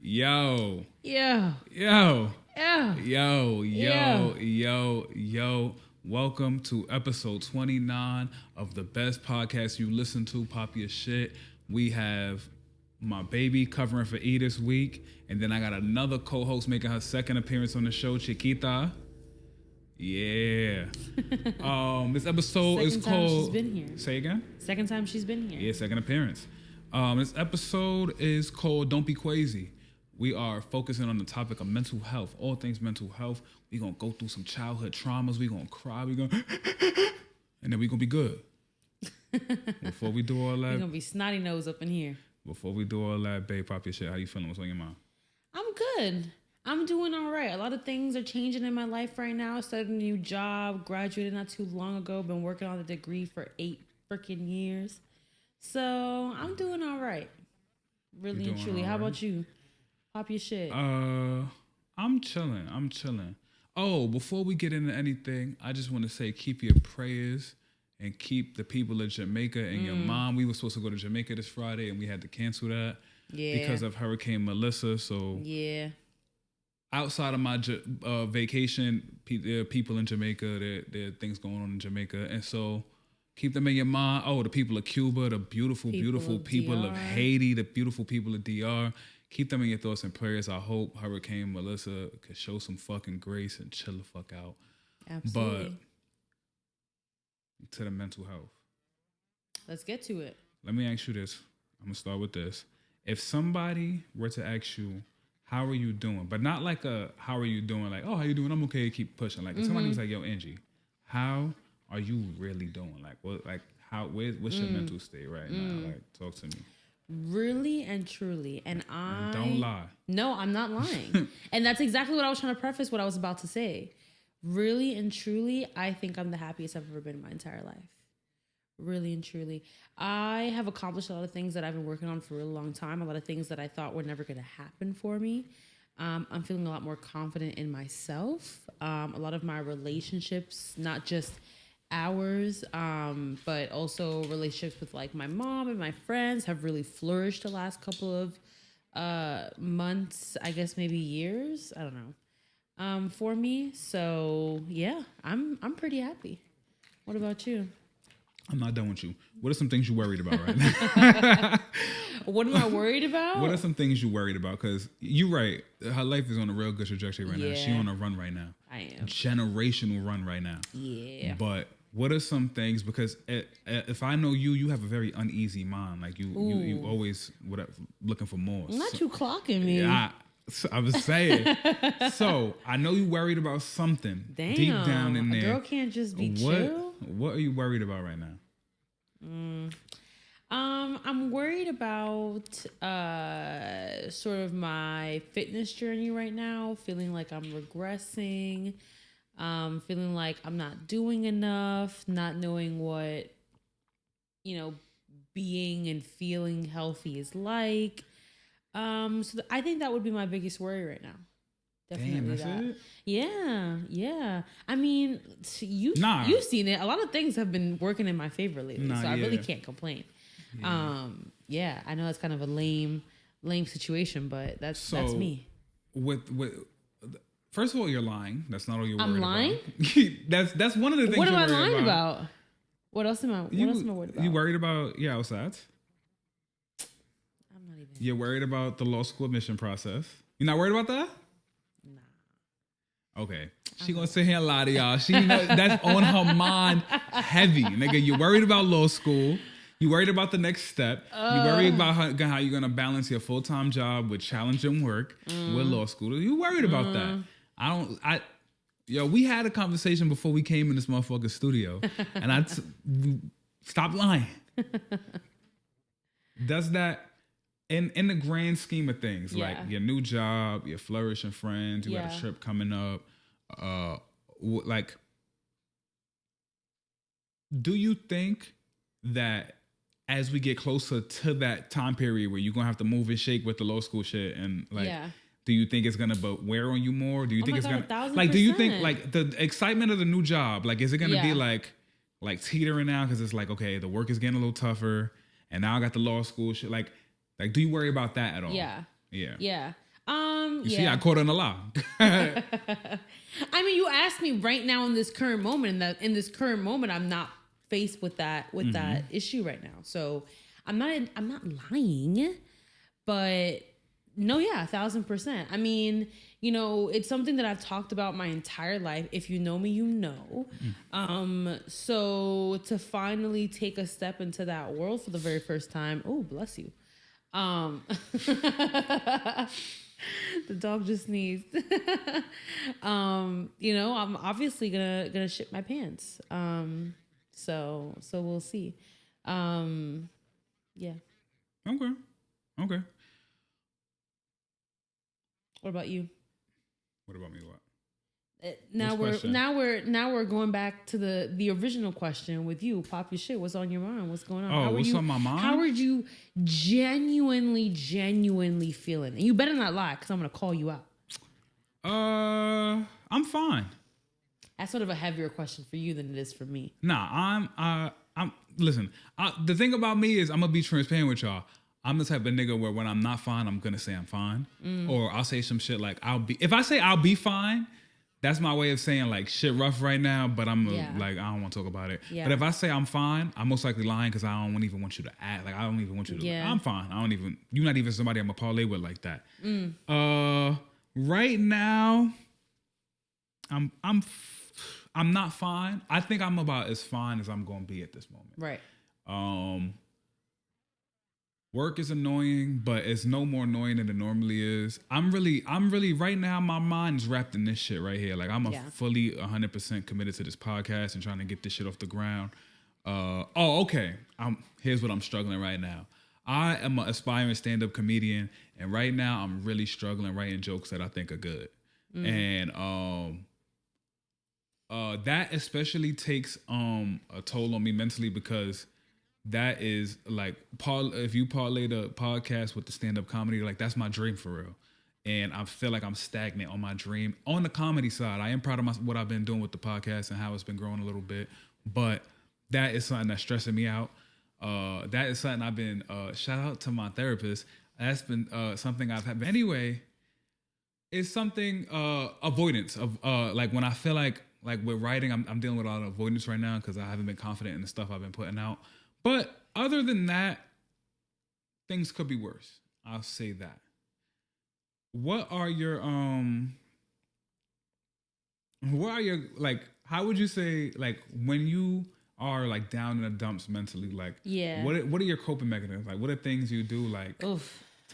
Yo. Yeah. Yo. Yeah. Yo. Yeah. Yo. Welcome to episode 29 of the best podcast you listen to, Pop Your Shit. We have my baby covering for E this week. And then I got another co-host making her second appearance on the show, Chiquita. Yeah. This episode is called... Second time she's been here. Say again? Second time she's been here. Yeah, second appearance. This episode is called Don't Be Cwazy. We are focusing on the topic of mental health, all things mental health. We're going to go through some childhood traumas. We're going to cry. We're going to... and then we're going to be good. Before we do all that... We're going to be snotty nose up in here. Before we do all that, babe, Pop Your Shit. How you feeling? What's on your mind? I'm good. I'm doing all right. A lot of things are changing in my life right now. Started a new job, graduated not too long ago, been working on the degree for 8 freaking years. So I'm doing all right. Really and truly. How about you? Pop your shit. I'm chilling. Oh, before we get into anything, I just want to say keep your prayers and keep the people of Jamaica and your mom. We were supposed to go to Jamaica this Friday and we had to cancel that because of Hurricane Melissa. So yeah. Outside of my vacation, people in Jamaica, there are things going on in Jamaica. And so keep them in your mind. Oh, the people of Cuba, the beautiful people of Haiti, the beautiful people of DR. Keep them in your thoughts and prayers. I hope Hurricane Melissa could show some fucking grace and chill the fuck out. Absolutely. But to the mental health. Let's get to it. Let me ask you this. I'm going to start with this. If somebody were to ask you, how are you doing? But not like how are you doing? Like, oh, how you doing? I'm okay. Keep pushing. Like, if somebody was like, yo, Angie, how are you really doing? Like, what? Like, what's your mental state right now? Like, talk to me. Really and truly. And don't lie. No, I'm not lying. And that's exactly what I was trying to preface what I was about to say. Really and truly, I think I'm the happiest I've ever been in my entire life. Really and truly. I have accomplished a lot of things that I've been working on for a really long time. A lot of things that I thought were never going to happen for me. I'm feeling a lot more confident in myself. A lot of my relationships, not just ours, but also relationships with like my mom and my friends have really flourished the last couple of months, I guess maybe years. I don't know. For me. So yeah, I'm pretty happy. What about you? I'm not done with you. What are some things you're worried about right now? What am I worried about? What are some things you're worried about? Because you're right. Her life is on a real good trajectory right now. She's on a run right now. I am. Generational run right now. Yeah. But what are some things? Because if I know you have a very uneasy mind. Like you always looking for more. Not you clocking me. I was saying. So I know you worried about something deep down in there. A girl can't just be chill. What are you worried about right now? I'm worried about sort of my fitness journey right now. Feeling like I'm regressing. Feeling like I'm not doing enough. Not knowing what being and feeling healthy is like. So I think that would be my biggest worry right now. Definitely. Damn, that's it? Yeah. I mean, you've seen it. A lot of things have been working in my favor lately, so I really can't complain. Yeah. I know that's kind of a lame situation, but that's me. With first of all, you're lying. That's not all you're worried about. I'm lying? That's one of the things. What am I lying about? What else am I worried about? You worried about outside? I'm not even. You're worried about the law school admission process. You're not worried about that? Okay. She gonna sit here and lie to y'all. She knows that's on her mind heavy. Nigga, you worried about law school. You worried about the next step. You worried about how you're gonna balance your full-time job with challenging work with law school. You worried about that. We had a conversation before we came in this motherfucking studio. And stop lying. Does that in the grand scheme of things, like your new job, your flourishing friends, you got a trip coming up, like, do you think that as we get closer to that time period where you're gonna have to move and shake with the law school shit and like, do you think it's gonna wear on you more? Do you think it's gonna 1,000%. like? Do you think like the excitement of the new job, like, is it gonna be like teetering out because it's like, okay, the work is getting a little tougher, and now I got the law school shit, like. Like, do you worry about that at all? Yeah. You see, I caught on a lie. I mean, you asked me right now in this current moment, and that in this current moment, I'm not faced with that issue right now. So I'm not lying, but no, yeah, 1,000%. I mean, you know, it's something that I've talked about my entire life. If you know me, you know. So to finally take a step into that world for the very first time, oh, bless you. The dog just sneezed. You know, I'm obviously gonna shit my pants. So we'll see. Yeah. Okay. What about you? What about me? What? Now we're going back to the original question with you. Pop your shit. What's on your mind? What's going on? Oh, what's on my mind? How are you genuinely feeling? And you better not lie, because I'm gonna call you out. I'm fine. That's sort of a heavier question for you than it is for me. Nah, I'm. Listen, the thing about me is I'm gonna be transparent with y'all. I'm the type of nigga where when I'm not fine, I'm gonna say I'm fine, or I'll say some shit like If I say I'll be fine, that's my way of saying like shit rough right now, but I'm like I don't want to talk about it. Yeah. But if I say I'm fine, I'm most likely lying because I don't even want you to act like I don't even want you to. Yeah. I'm fine. You're not even somebody I'm a parlay with like that. Right now, I'm not fine. I think I'm about as fine as I'm gonna be at this moment. Right. Work is annoying, but it's no more annoying than it normally is. I'm really right now, my mind is wrapped in this shit right here. Like I'm fully 100% committed to this podcast and trying to get this shit off the ground. Okay. Here's what I'm struggling right now. I am an aspiring stand-up comedian, and right now I'm really struggling writing jokes that I think are good. And that especially takes a toll on me mentally because that is like if you parlay the podcast with the stand-up comedy, like that's my dream for real. And I feel like I'm stagnant on my dream. On the comedy side, I am proud of what I've been doing with the podcast and how it's been growing a little bit. But that is something that's stressing me out. That is something I've been, shout out to my therapist. That's been something I've had. But anyway, it's something, avoidance of like when I feel like with writing, I'm dealing with a lot of avoidance right now because I haven't been confident in the stuff I've been putting out. But other than that, things could be worse. I'll say that. What are your like, how would you say, like, when you are like down in the dumps mentally, like, what are your coping mechanisms? Like, what are things you do like to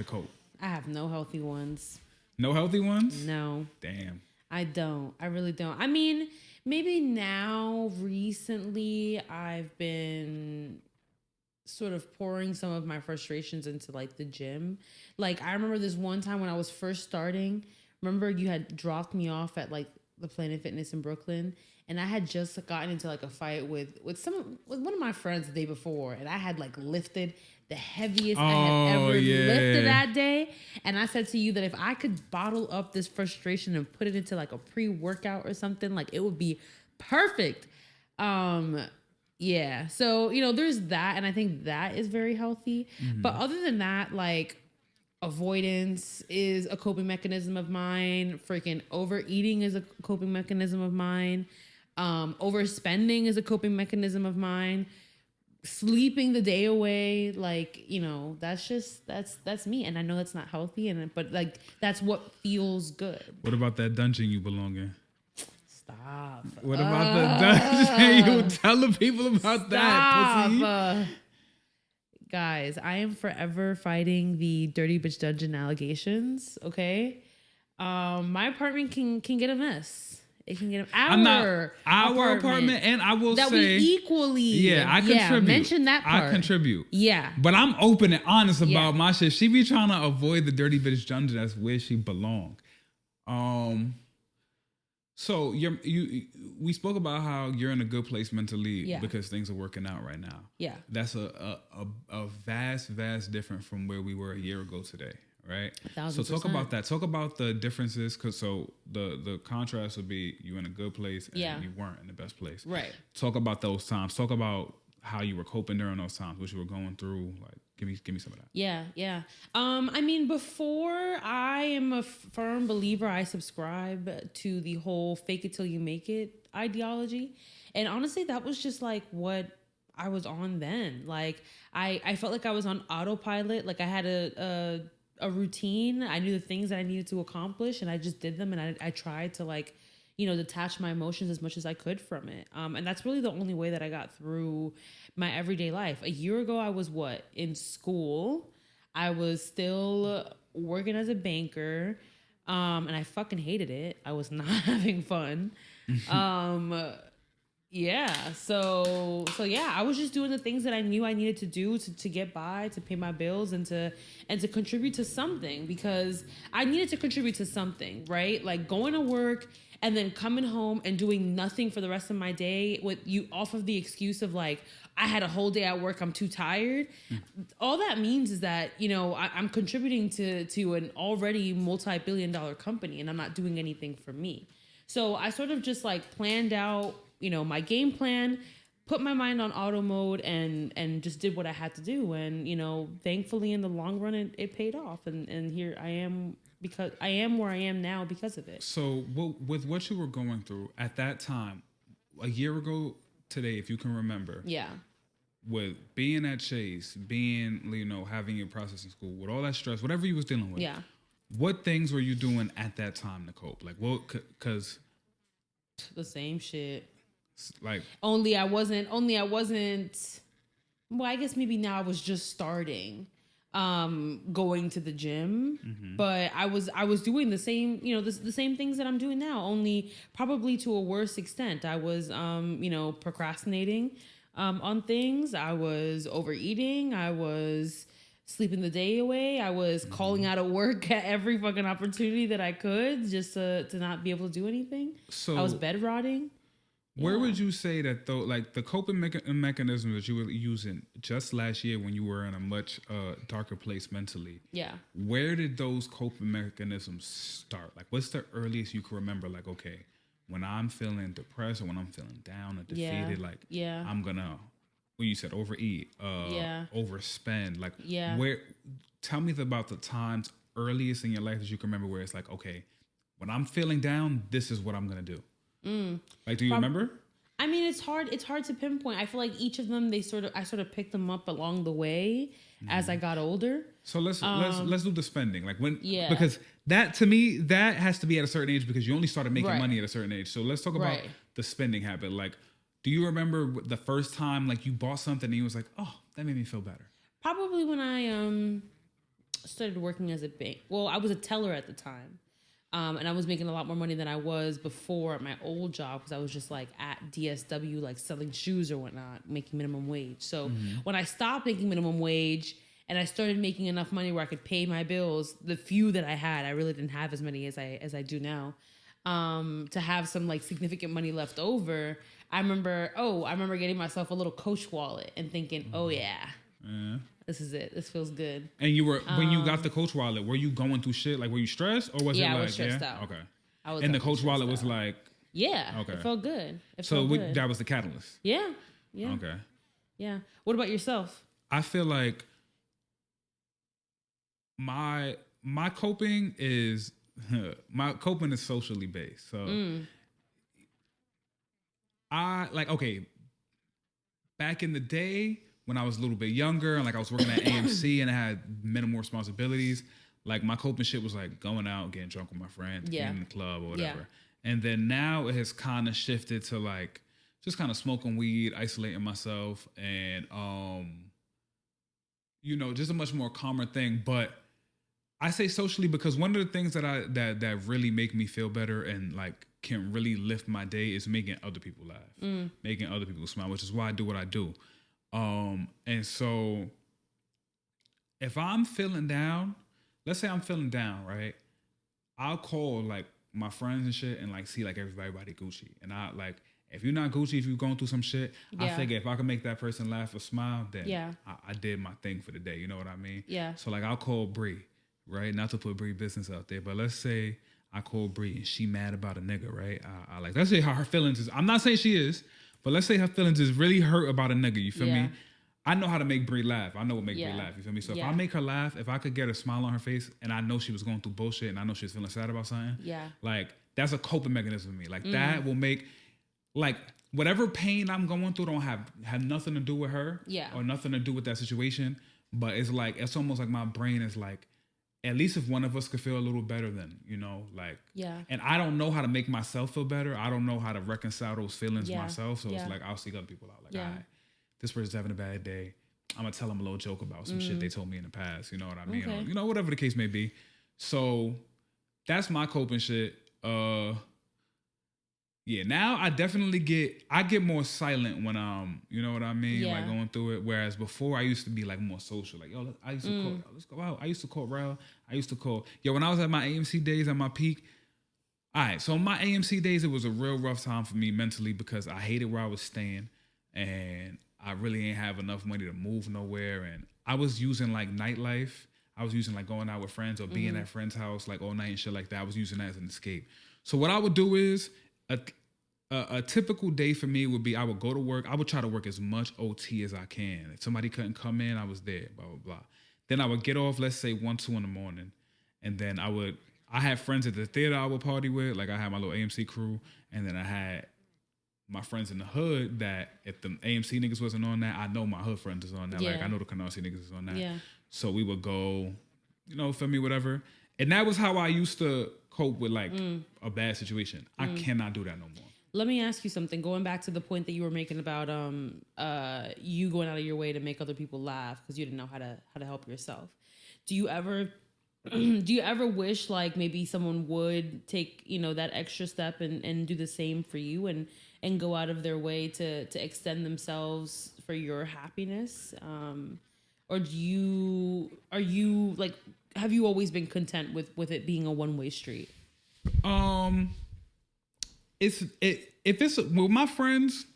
cope? I have no healthy ones. No healthy ones? No. Damn. I don't. I really don't. I mean, maybe now recently I've been sort of pouring some of my frustrations into like the gym. Like I remember this one time when I was first starting, remember you had dropped me off at like the Planet Fitness in Brooklyn, and I had just gotten into like a fight with one of my friends the day before, and I had like lifted the heaviest I had ever lifted that day. And I said to you that if I could bottle up this frustration and put it into like a pre-workout or something, like it would be perfect. Yeah. So, you know, there's that. And I think that is very healthy. Mm-hmm. But other than that, like avoidance is a coping mechanism of mine. Freaking overeating is a coping mechanism of mine. Overspending is a coping mechanism of mine. Sleeping the day away, like, you know, that's me. And I know that's not healthy, but like that's what feels good. What about that dungeon you belong in? Stop. What about the dungeon? You tell the people about that, pussy. Guys, I am forever fighting the dirty bitch dungeon allegations. Okay. My apartment can get a mess. It can get our apartment, and I will that say we equally. I contribute. Yeah, mention that part. I contribute. Yeah, but I'm open and honest about my shit. She be trying to avoid the dirty bitch dungeon. That's where she belong. So we spoke about how you're in a good place mentally because things are working out right now. Yeah, that's a vast different from where we were a year ago today. Right. 1,000%. So talk about that. Talk about the differences, because the contrast would be you in a good place and you weren't in the best place. Right. Talk about those times. Talk about how you were coping during those times, what you were going through, like Give me some of that. Yeah, yeah. I mean, before, I am a firm believer. I subscribe to the whole "fake it till you make it" ideology, and honestly, that was just like what I was on then. Like, I felt like I was on autopilot. Like I had a routine. I knew the things that I needed to accomplish, and I just did them. And I tried to, like, detach my emotions as much as I could from it. And that's really the only way that I got through my everyday life. A year ago, I was in school. I was still working as a banker. And I fucking hated it. I was not having fun. Yeah. So yeah, I was just doing the things that I knew I needed to do to get by, to pay my bills, and to contribute to something, because I needed to contribute to something, right? Like going to work and then coming home and doing nothing for the rest of my day with you off of the excuse of like, I had a whole day at work, I'm too tired. All that means is that, I'm contributing to an already multi-billion-dollar company, and I'm not doing anything for me. So I sort of just like planned out, my game plan, put my mind on auto mode, and just did what I had to do. And, thankfully in the long run, it paid off. And here I am, because I am where I am now because of it. So with what you were going through at that time, a year ago today, if you can remember. Yeah. With being at Chase, having your process in school, with all that stress, whatever you was dealing with. Yeah. What things were you doing at that time to cope? Like, because the same shit. Like, only I wasn't. Well, I guess maybe now I was just starting, going to the gym, but I was doing the same, the same things that I'm doing now, only probably to a worse extent. I was, procrastinating, on things. I was overeating. I was sleeping the day away. I was calling out of work at every fucking opportunity that I could, just to not be able to do anything. So I was bed rotting. Where would you say that, though, like the coping mechanisms that you were using just last year when you were in a much darker place mentally? Yeah. Where did those coping mechanisms start? Like, what's the earliest you can remember? Like, okay, when I'm feeling depressed or when I'm feeling down or defeated, I'm gonna, when you said overeat, overspend, like, where? Tell me about the times earliest in your life that you can remember where it's like, okay, when I'm feeling down, this is what I'm gonna do. Like, do you remember? I mean, it's hard to pinpoint. I feel like each of them, I sort of picked them up along the way as I got older. So let's do the spending. Like, when, because that, to me, that has to be at a certain age, because you only started making money at a certain age. So let's talk about the spending habit. Like, do you remember the first time, like, you bought something and you was like, oh, that made me feel better? Probably when I started working as a bank. Well, I was a teller at the time. And I was making a lot more money than I was before at my old job, because I was just like at DSW, like selling shoes or whatnot, making minimum wage. So when I stopped making minimum wage and I started making enough money where I could pay my bills, the few that I had, I really didn't have as many as I do now, to have some like significant money left over. I remember getting myself a little Coach wallet and thinking, oh yeah. This is it. This feels good. And you were, when you got the Coach wallet, were you going through shit? Like, were you stressed, or was it like, I was stressed out. Okay. I was, and the Coach wallet was like, okay. It felt good. That was the catalyst. Yeah. Okay. Yeah. What about yourself? I feel like my coping is socially based. So I like, okay, back in the day, when I was a little bit younger and like I was working at AMC and I had minimal responsibilities, like my coping shit was like going out, getting drunk with my friends, being in the club or whatever. And then now it has kind of shifted to like just kind of smoking weed, isolating myself, and just a much more calmer thing. But I say socially because one of the things that really make me feel better and like can really lift my day is making other people laugh, making other people smile, which is why I do what I do. And so if I'm feeling down, let's say I'm feeling down, right? I'll call like my friends and shit and like see like everybody Gucci. And I like, if you're not Gucci, if you're going through some shit, I figure if I can make that person laugh or smile, then I did my thing for the day. You know what I mean? Yeah. So like I'll call Bree, right? Not to put Bree business out there, but let's say I call Bree and she mad about a nigga, right? I like, let's say how her feelings is. I'm not saying she is, but let's say her feelings is really hurt about a nigga. You feel me? I know how to make Brie laugh. I know what make Brie Yeah. laugh. You feel me? So if Yeah. I make her laugh, if I could get a smile on her face, and I know she was going through bullshit, and I know she was feeling sad about something, Yeah. like that's a coping mechanism for me. Like that will make, like whatever pain I'm going through don't have nothing to do with her, Yeah. or nothing to do with that situation. But it's like it's almost like my brain is like, at least if one of us could feel a little better, then like. Yeah. And I don't know how to make myself feel better. I don't know how to reconcile those feelings Yeah. myself. So Yeah. it's like I'll seek other people out. Like, Yeah. all right, this person's having a bad day. I'm gonna tell them a little joke about some shit they told me in the past. You know what I mean? Okay. Or, whatever the case may be. So that's my coping shit. Yeah, now I definitely get more silent when you know what I mean, Yeah. like going through it. Whereas before I used to be like more social, like I used to call, let's go out. I used to call Rel. I used to call when I was at my AMC days at my peak. All right, so my AMC days, it was a real rough time for me mentally because I hated where I was staying, and I really ain't have enough money to move nowhere, and I was using like nightlife. I was using like going out with friends or being at friends' house like all night and shit like that. I was using that as an escape. So what I would do is a typical day for me would be I would go to work. I would try to work as much OT as I can. If somebody couldn't come in, I was there, blah, blah, blah. Then I would get off, let's say 1, 2 in the morning. And then I had friends at the theater I would party with. Like I had my little AMC crew. And then I had my friends in the hood that if the AMC niggas wasn't on that, I know my hood friends is on that. Yeah. Like I know the Canarsie niggas is on that. Yeah. So we would go, feel me, whatever. And that was how I used to cope with like a bad situation. I cannot do that no more. Let me ask you something. Going back to the point that you were making about you going out of your way to make other people laugh because you didn't know how to help yourself. Do you ever wish like maybe someone would take that extra step and do the same for you and go out of their way to extend themselves for your happiness? Or are you like, have you always been content with it being a one-way street? If it's with my friends,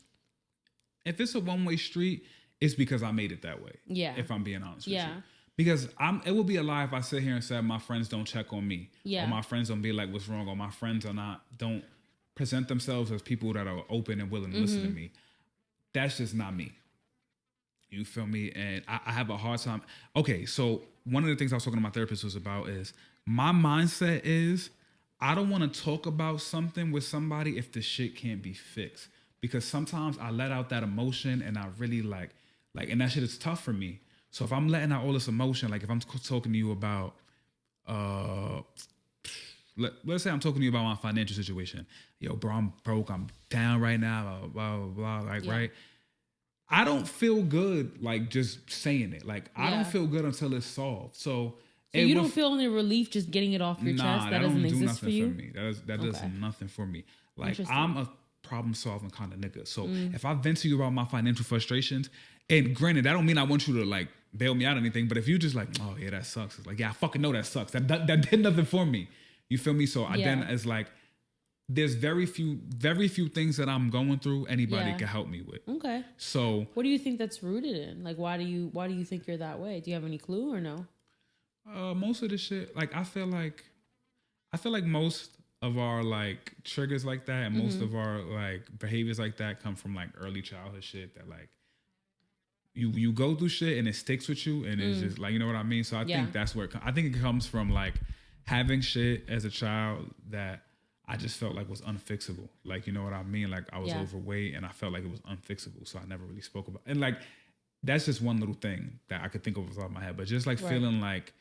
if it's a one-way street, it's because I made it that way. Yeah. If I'm being honest with Yeah. you. Because it would be a lie if I sit here and say my friends don't check on me. Yeah. Or my friends don't be like, what's wrong? Or my friends don't present themselves as people that are open and willing to listen to me. That's just not me. You feel me? And I have a hard time. Okay, so one of the things I was talking to my therapist was about is my mindset is I don't want to talk about something with somebody if the shit can't be fixed. Because sometimes I let out that emotion and I really like, and that shit is tough for me. So if I'm letting out all this emotion, like if I'm talking to you about, let's say I'm talking to you about my financial situation. Yo, bro, I'm broke. I'm down right now. Blah, blah, blah. Like, right? I don't feel good, like just saying it. Like, I don't feel good until it's solved. So you don't feel any relief just getting it off your chest? That doesn't exist for you? For me. That does nothing for me. Like, I'm a problem solving kind of nigga. So if I vent to you about my financial frustrations, and granted, that don't mean I want you to like bail me out or anything, but if you just like, oh yeah, that sucks. It's like, yeah, I fucking know that sucks. That did nothing for me. You feel me? So then it's like, there's very few things that I'm going through anybody can help me with. Okay. So what do you think that's rooted in? Like, why do you think you're that way? Do you have any clue or no? Most of the shit, like I feel like most of our like triggers like that and most of our like behaviors like that come from like early childhood shit that like you go through shit and it sticks with you and it's just like, you know what I mean? So I think that's where I think it comes from, like having shit as a child that I just felt like was unfixable. Like, you know what I mean? Like I was overweight and I felt like it was unfixable. So I never really spoke about it. And like, that's just one little thing that I could think of off the top of my head. But just like feeling like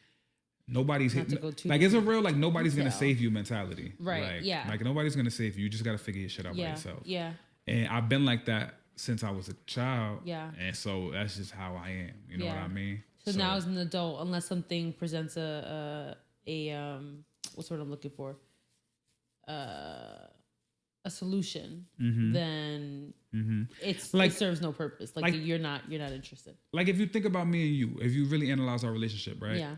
nobody's like, it's a real, like nobody's going to save you mentality. Right. Like, like nobody's going to save you. You just got to figure your shit out by yourself. Yeah. And I've been like that since I was a child. Yeah. And so that's just how I am. You know what I mean? So now as an adult, unless something presents a what's the word I'm looking for? A solution, then it's like, it serves no purpose. Like you're not interested. Like if you think about me and you, if you really analyze our relationship, right? Yeah.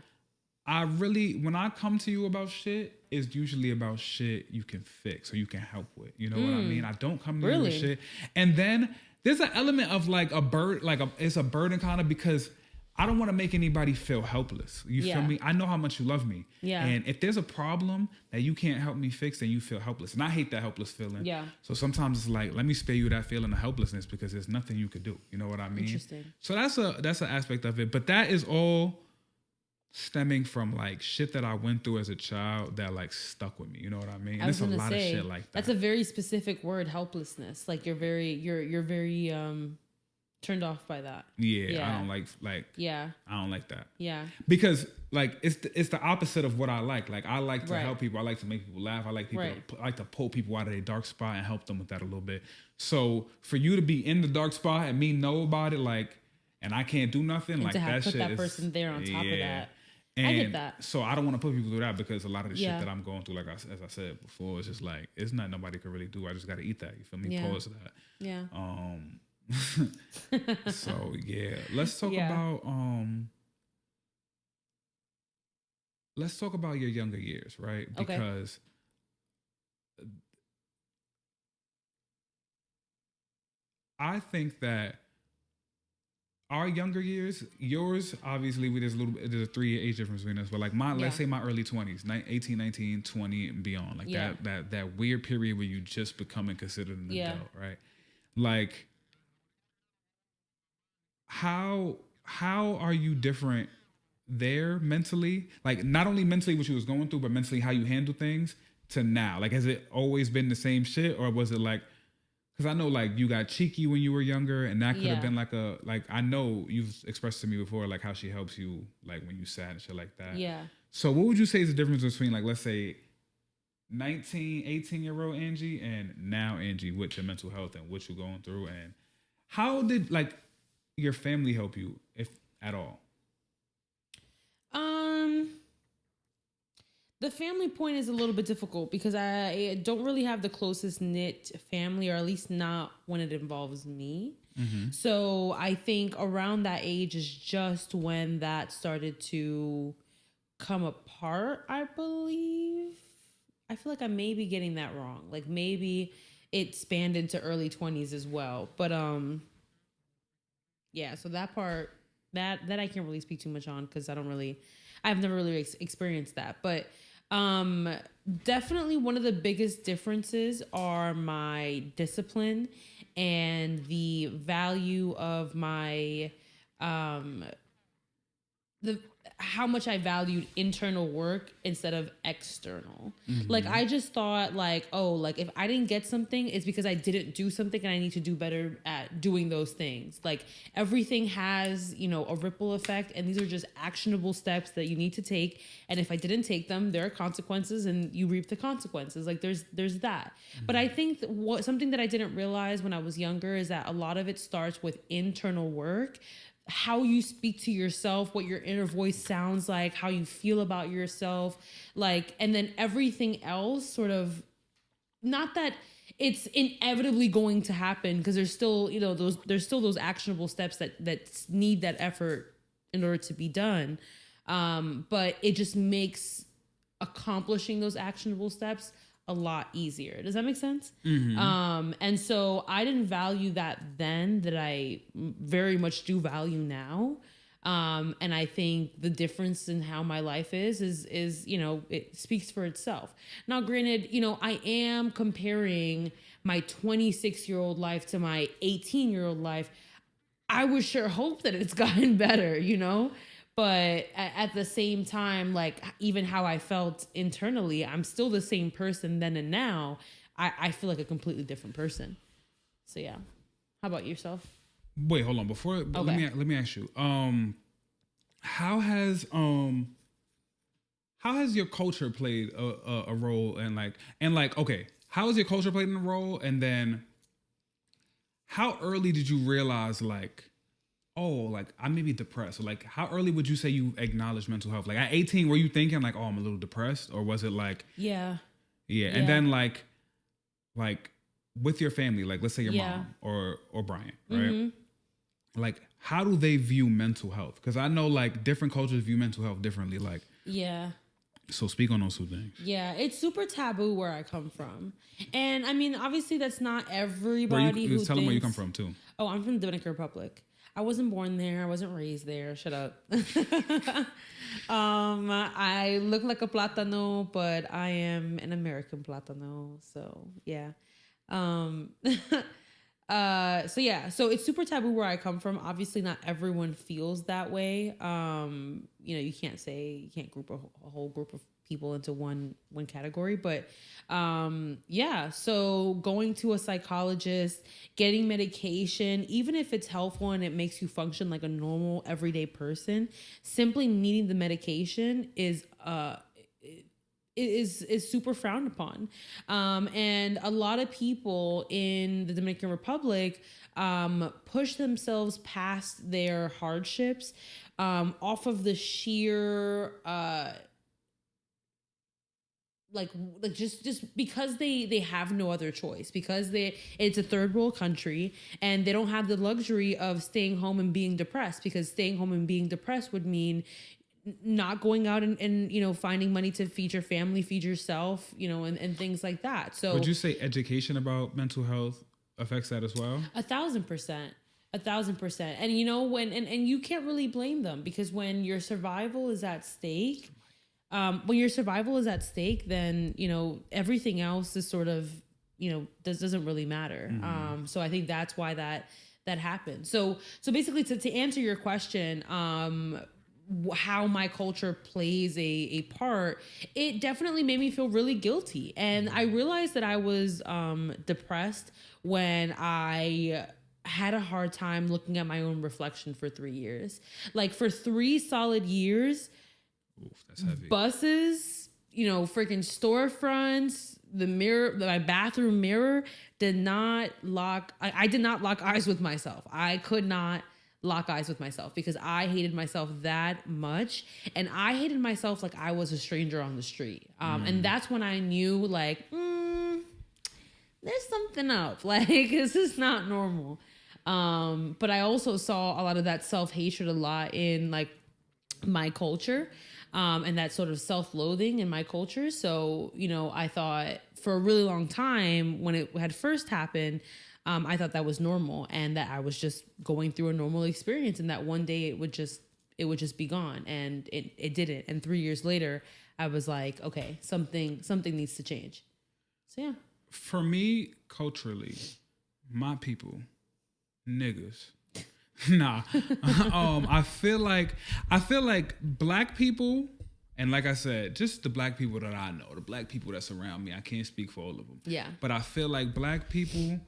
When I come to you about shit, it's usually about shit you can fix or you can help with. You know what I mean? I don't come to you with shit. And then there's an element of like it's a burden kind of because I don't want to make anybody feel helpless. You feel me? I know how much you love me. Yeah. And if there's a problem that you can't help me fix, then you feel helpless. And I hate that helpless feeling. Yeah. So sometimes it's like, let me spare you that feeling of helplessness because there's nothing you could do. You know what I mean? Interesting. So that's an aspect of it. But that is all stemming from like shit that I went through as a child that like stuck with me. You know what I mean? And it's a lot of shit like that. That's a very specific word, helplessness. Like you're very turned off by that. Yeah. I don't like yeah. I don't like that. Yeah. Because like it's the opposite of what I like. Like I like to Right. help people. I like to make people laugh. I like people Right. I like to pull people out of their dark spot and help them with that a little bit. So for you to be in the dark spot and me know about it, like, and I can't do nothing, And like to have that put shit that is, person there on top of that. And I get that. So I don't want to put people through that because a lot of the Yeah. shit that I'm going through, like as I said before, it's just like it's not nobody could really do. I just got to eat that. You feel me? Yeah. Pause that. Yeah. So yeah, let's talk about your younger years, right? Okay. Because I think that our younger years, yours, obviously, there's a 3-year age difference between us, but like let's say my early 20s, 18, 19, 20 and beyond, like that weird period where you just becoming considered an adult, right? Like, how are you different there mentally? Like, not only mentally what you was going through, but mentally how you handle things to now. Like, has it always been the same shit, or was it like? Because I know, like, you got cheeky when you were younger, and that could have been like I know you've expressed to me before, like, how she helps you, like, when you sad and shit like that. Yeah. So what would you say is the difference between, like, let's say 19, 18-year-old Angie and now Angie with your mental health and what you're going through? And how did, like, your family help you, if at all? The family point is a little bit difficult because I don't really have the closest knit family, or at least not when it involves me. Mm-hmm. So I think around that age is just when that started to come apart, I believe. I feel like I may be getting that wrong. Like maybe it spanned into early 20s as well. But yeah, so that part that I can't really speak too much on because I've never really experienced that. But definitely one of the biggest differences are my discipline and the value of my how much I valued internal work instead of external. Mm-hmm. Like I just thought like, oh, like if I didn't get something, it's because I didn't do something and I need to do better at doing those things. Like everything has, a ripple effect, and these are just actionable steps that you need to take. And if I didn't take them, there are consequences and you reap the consequences. Like there's that. Mm-hmm. But I think something that I didn't realize when I was younger is that a lot of it starts with internal work. How you speak to yourself, what your inner voice sounds like, how you feel about yourself, like, and then everything else sort of, not that it's inevitably going to happen because there's still, there's still those actionable steps that need that effort in order to be done. But it just makes accomplishing those actionable steps a lot easier. Does that make sense? Mm-hmm. And so I didn't value that then that I very much do value now. And I think the difference in how my life is, it speaks for itself. Now, granted, I am comparing my 26-year-old life to my 18-year-old life. I would sure hope that it's gotten better, But at the same time, like even how I felt internally, I'm still the same person then and now. I feel like a completely different person. So yeah. How about yourself? Wait, hold on. Before let me ask you. How has your culture played a role in okay, how has your culture played in a role, and then how early did you realize I may be depressed? Or like, how early would you say you acknowledge mental health? Like at 18, were you thinking like, oh, I'm a little depressed? Or was it like, yeah. And then like with your family, like let's say your mom or Brian, right? Mm-hmm. Like, how do they view mental health? Because I know like different cultures view mental health differently. Like, yeah. So speak on those two things. Yeah, it's super taboo where I come from. And I mean, obviously that's not everybody who tell them where you come from too. Oh, I'm from the Dominican Republic. I wasn't born there. I wasn't raised there. Shut up. I look like a plátano, but I am an American plátano. So yeah. Um, so it's super taboo where I come from. Obviously, not everyone feels that way. You can't group a whole group of people into one category, but so going to a psychologist, getting medication, even if it's helpful and it makes you function like a normal everyday person, simply needing the medication is super frowned upon. And a lot of people in the Dominican Republic push themselves past their hardships off of the sheer just because they have no other choice, because it's a third world country and they don't have the luxury of staying home and being depressed, because staying home and being depressed would mean not going out and finding money to feed your family, feed yourself, and things like that. So would you say education about mental health affects that as well? 1,000%. 1,000%. And when you can't really blame them, because when your survival is at stake, then everything else is sort of doesn't really matter. Mm-hmm. So I think that's why that happened. So basically, to answer your question, how my culture plays a part, it definitely made me feel really guilty. And I realized that I was depressed when I had a hard time looking at my own reflection for 3 years. Like for 3 solid years, oof, that's heavy. Buses, freaking storefronts, my bathroom mirror did not lock. I did not lock eyes with myself. I could not lock eyes with myself because I hated myself that much. And I hated myself like I was a stranger on the street. And that's when I knew there's something up. Like, this is not normal. But I also saw a lot of that self-hatred a lot in like my culture. And that sort of self-loathing in my culture. So, I thought for a really long time when it had first happened, I thought that was normal and that I was just going through a normal experience, and that one day it would just be gone, and it didn't. And 3 years later, I was like, okay, something needs to change. So yeah. For me, culturally, my people, niggas. Nah. I feel like black people, and like I said, just the black people that I know, the black people that surround me, I can't speak for all of them. Yeah. But I feel like black people,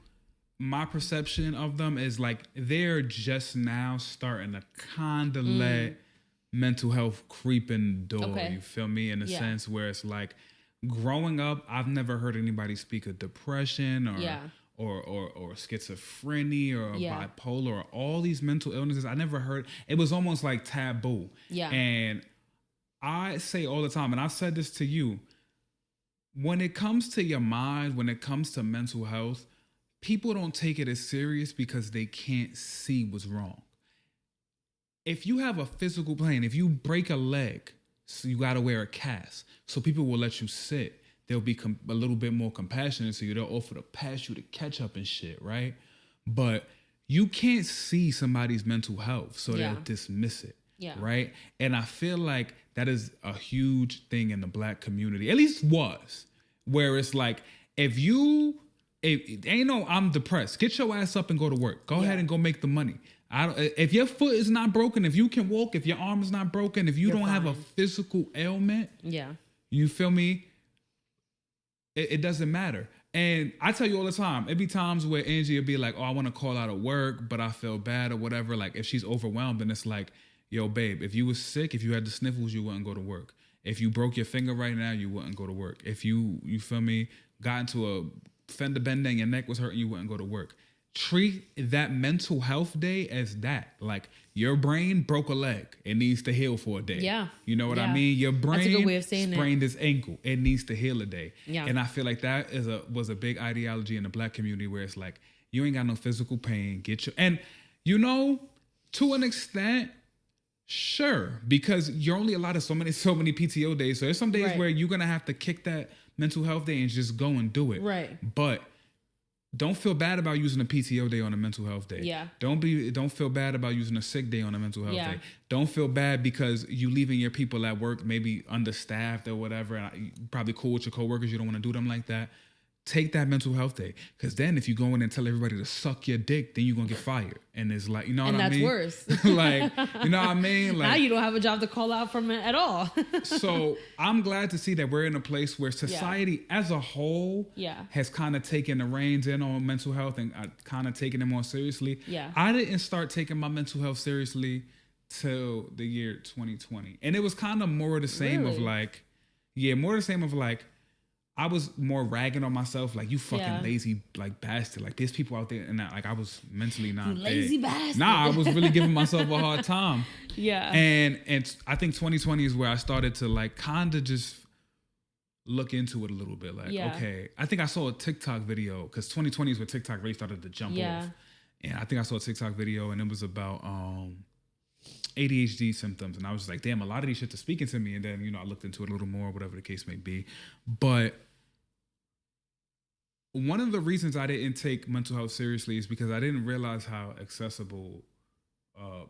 my perception of them is like they're just now starting to kind of let mental health creep in the door. Okay. You feel me? In a sense where it's like, growing up, I've never heard anybody speak of depression or schizophrenia or bipolar or all these mental illnesses. I never heard. It was almost like taboo. Yeah. And I say all the time, and I've said this to you, when it comes to your mind, when it comes to mental health, people don't take it as serious because they can't see what's wrong. If you have a physical pain, if you break a leg, so you got to wear a cast, so people will let you sit. They'll be a little bit more compassionate, so they'll offer to pass you the ketchup and shit, right? But you can't see somebody's mental health, so they'll dismiss it, right? And I feel like that is a huge thing in the black community, at least was, where it's like, if ain't no, I'm depressed, get your ass up and go to work. Go ahead and go make the money. If your foot is not broken, if you can walk, if your arm is not broken, if you don't have a physical ailment, you feel me? It doesn't matter. And I tell you all the time, it be times where Angie will be like, oh, I want to call out of work, but I feel bad or whatever. Like if she's overwhelmed, and it's like, yo, babe, if you was sick, if you had the sniffles, you wouldn't go to work. If you broke your finger right now, you wouldn't go to work. If you feel me, got into a fender bender and your neck was hurting, you wouldn't go to work. Treat that mental health day as that. Like, your brain broke a leg. It needs to heal for a day. Yeah. You know what I mean? Your brain That's a good way of saying sprained its ankle. It needs to heal a day. Yeah. And I feel like that was a big ideology in the black community, where it's like, you ain't got no physical pain. And to an extent, sure, because you're only allotted so many PTO days. So there's some days where you're gonna have to kick that mental health day and just go and do it. Right. But don't feel bad about using a PTO day on a mental health day. Yeah. Don't feel bad about using a sick day on a mental health day. Yeah. Don't feel bad because you leaving your people at work maybe understaffed or whatever. And you probably cool with your coworkers. You don't want to do them like that. Take that mental health day. Because then if you go in and tell everybody to suck your dick, then you're going to get fired. And it's like, you know what I mean? And that's worse. Like, you know what I mean? Like, now you don't have a job to call out from it at all. So I'm glad to see that we're in a place where society as a whole has kind of taken the reins in on mental health and kind of taken it more seriously. Yeah. I didn't start taking my mental health seriously till the year 2020. And it was kind of more of the same of like, more the same of like, I was more ragging on myself, like, you fucking lazy, like, bastard. Like, there's people out there, and I was mentally not you lazy bastard. Nah, I was really giving myself a hard time. Yeah. And I think 2020 is where I started to, like, kind of just look into it a little bit. Like, okay. I think I saw a TikTok video, because 2020 is where TikTok really started to jump off. And I think I saw a TikTok video, and it was about ADHD symptoms. And I was just like, damn, a lot of these shit are speaking to me. And then, you know, I looked into it a little more, whatever the case may be. But one of the reasons I didn't take mental health seriously is because I didn't realize how accessible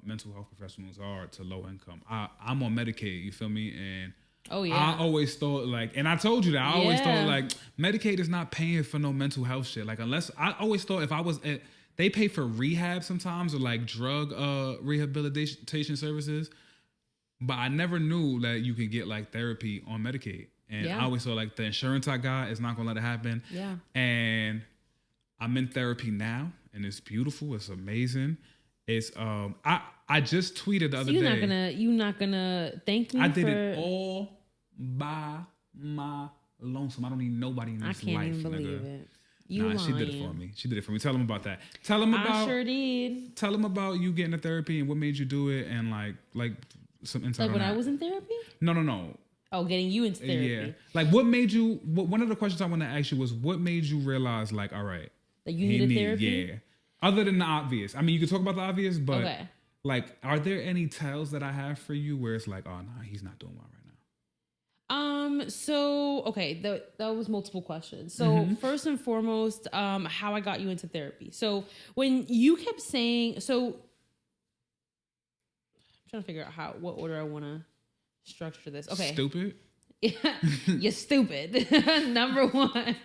mental health professionals are to low income. I'm on Medicaid, you feel me? And I always thought like, and I told you that, I always thought like Medicaid is not paying for no mental health shit. Like unless, I always thought if I was at, they pay for rehab sometimes or like drug rehabilitation services. But I never knew that you could get like therapy on Medicaid. And I always thought like the insurance I got is not gonna let it happen. Yeah. And I'm in therapy now, and it's beautiful. It's amazing. It's I just tweeted the other day. You're not gonna thank me. I did it all by my lonesome. I don't need nobody in this life. I can't even believe it. She did it for me. She did it for me. Tell them about that. Tell them about. I sure did. Tell them about you getting the therapy and what made you do it, and like some insight. Like on when that. I was in therapy. No. Oh, getting you into therapy. Yeah. Like what made you, one of the questions I want to ask you was what made you realize like, all right. That you needed therapy? Yeah. Other than the obvious. I mean, you can talk about the obvious, but like, are there any tells that I have for you where it's like, oh no, he's not doing well right now? So, okay. That was multiple questions. So first and foremost, how I got you into therapy. So when you kept saying, I'm trying to figure out what order I want to structure this. Okay. Stupid? You're stupid. Number one.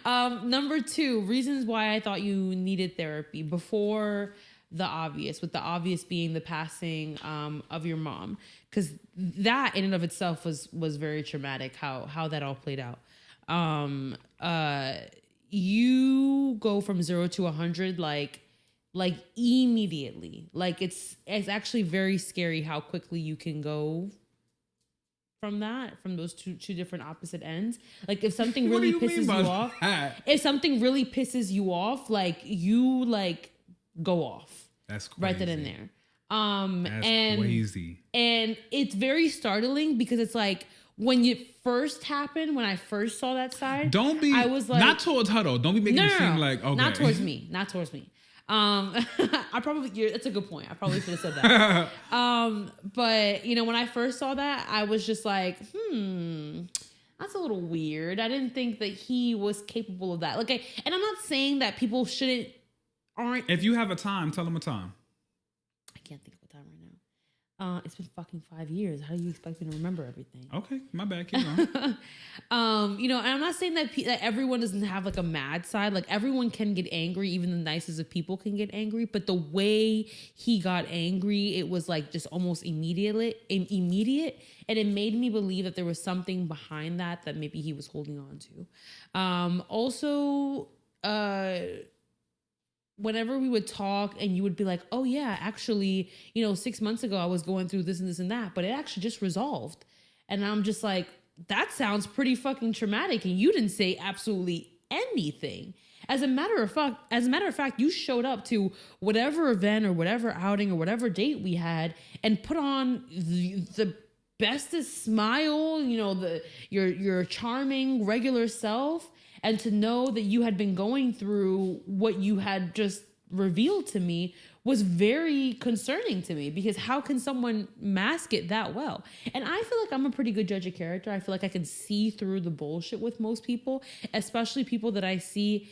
Number two, reasons why I thought you needed therapy before the obvious, with the obvious being the passing of your mom. Because that in and of itself was very traumatic, how that all played out. You go from 0 to 100 like immediately. Like it's actually very scary how quickly you can go from those two different opposite ends. Like if something really pisses you off, like you like go off. That's crazy. Right then and there. That's crazy. And it's very startling because it's like when it first happened, when I first saw that side, I was like, not towards her though. Don't be making it seem like, okay. Not towards me. That's a good point. I probably should have said that. But you know, when I first saw that, I was just like, that's a little weird. I didn't think that he was capable of that. Like, and I'm not saying that people aren't. If you have a time, tell them a time. I can't think of a time right now. It's been fucking 5 years. How do you expect me to remember everything? Okay, my bad. Keep on. You know, and I'm not saying that everyone doesn't have like a mad side. Like everyone can get angry. Even the nicest of people can get angry. But the way he got angry, it was like just almost immediate, and it made me believe that there was something behind that maybe he was holding on to. Also, whenever we would talk and you would be like, oh yeah, actually, you know, 6 months ago I was going through this and this and that, but it actually just resolved. And I'm just like, that sounds pretty fucking traumatic. And you didn't say absolutely anything. As a matter of fact, you showed up to whatever event or whatever outing or whatever date we had and put on the bestest smile, you know, your charming regular self. And to know that you had been going through what you had just revealed to me was very concerning to me, because how can someone mask it that well? And I feel like I'm a pretty good judge of character. I feel like I can see through the bullshit with most people, especially people that I see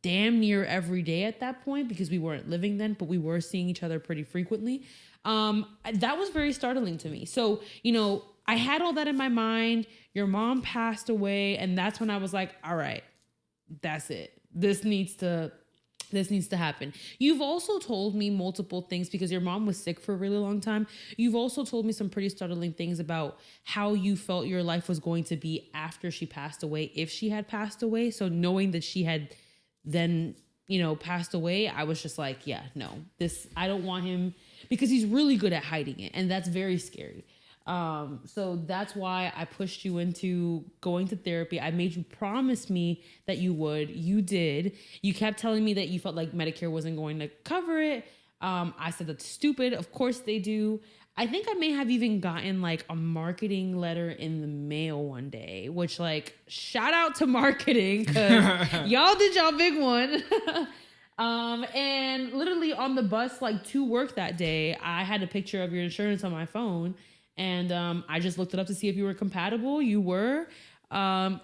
damn near every day at that point, because we weren't living then, but we were seeing each other pretty frequently. That was very startling to me. So, I had all that in my mind. Your mom passed away, and that's when I was like, all right, that's it. This needs to happen. You've also told me multiple things, because your mom was sick for a really long time. You've also told me some pretty startling things about how you felt your life was going to be after she passed away, if she had passed away. So knowing that she had then, passed away, I was just like, yeah, no, I don't want him, because he's really good at hiding it. And that's very scary. So that's why I pushed you into going to therapy. I made you promise me that you would. You did. You kept telling me that you felt like Medicare wasn't going to cover it. I said, that's stupid. Of course they do. I think I may have even gotten like a marketing letter in the mail one day, which, like, shout out to marketing, because y'all did y'all big one. And literally on the bus, like, to work that day, I had a picture of your insurance on my phone. And I just looked it up to see if you were compatible. You were. I